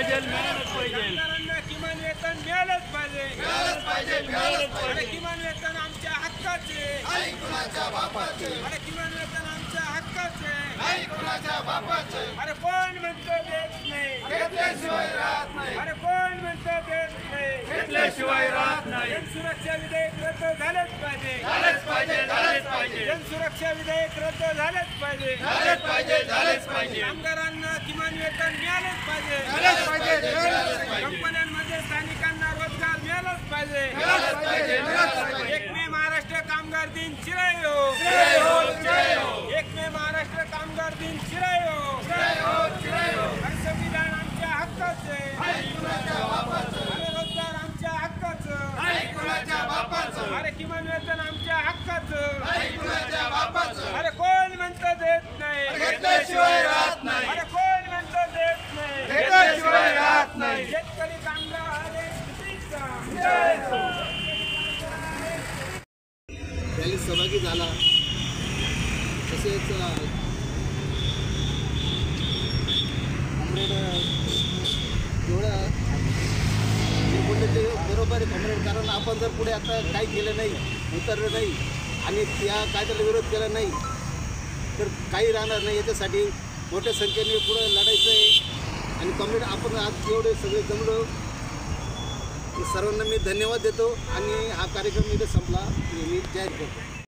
पाहिजे, मिळालंच पाहिजे. कामगारांना किमान वेतन मिळालंच पाहिजे, मिळालंच पाहिजे, मिळालंच अरे पाहिजे. किमान वेतन आमच्या हक्काचे, नाही कुणाच्या बापाचे, अरे किमान वेतन आमच्या हक्काचे. नाही कुणाच्या बापाचे. अरे कोण म्हणतो देत नाही, घेतल्याशिवाय राहत नाही, अरे कोण म्हणतो देत नाही. घेतल्याशिवाय राहत नाही. जनसुरक्षा विधेयक रद्द झालंच पाहिजे, झालंच पाहिजे, झालंच पाहिजे. जनसुरक्षा विधेयक रद्द झालंच पाहिजे, झालंच पाहिजे, झालंच पाहिजे. कामगारांना किमान वेतन मिळालंच पाहिजे, झालंच पाहिजे, झालंच पाहिजे. कंपन्यांमध्ये स्थानिकांना रोजगार मिळालाच पाहिजे. मिळालंच पाहिजे, मिळालंच पाहिजे. 1 मे महाराष्ट्र कामगार दिन चिराय हो, जय हो, जय हो. 1 मे महाराष्ट्र कामगार दिन चिराय हो. जय हो, जय हो. अरे संविधान आमच्या हक्काचे, नाही कुणाच्या बापाचं, अरे रोजगार आमच्या हक्काचं, नाही कुणाच्या बापाचं, अरे किमान वेतन आमच्या हक्काचं. नाही कुणाच्या बापाचं. अरे कोण म्हणतं देत नाही, घेतल्याशिवाय राहत नाही, अरे कोण म्हणतं देत नाही. घेतल्याशिवाय राहत नाही. शेतकरी कामगार एकजुटीचा जय हो. रॅलीत सहभागी झाला. तसेच कॉम्रेड एवढं जे बोलले ते बरोबर आहे कॉम्रेड. कारण आपण जर पुढे आता काही केलं नाही, उतरलं नाही आणि त्या कायद्याला विरोध केला नाही तर काही राहणार नाही. याच्यासाठी मोठ्या संख्येने पुढं लढायचं आहे. आणि कॉम्रेड आपण आज एवढे सगळे जमलो, सर्वांना मी धन्यवाद देतो आणि हा कार्यक्रम इथे संपला मी जाहीर करतो.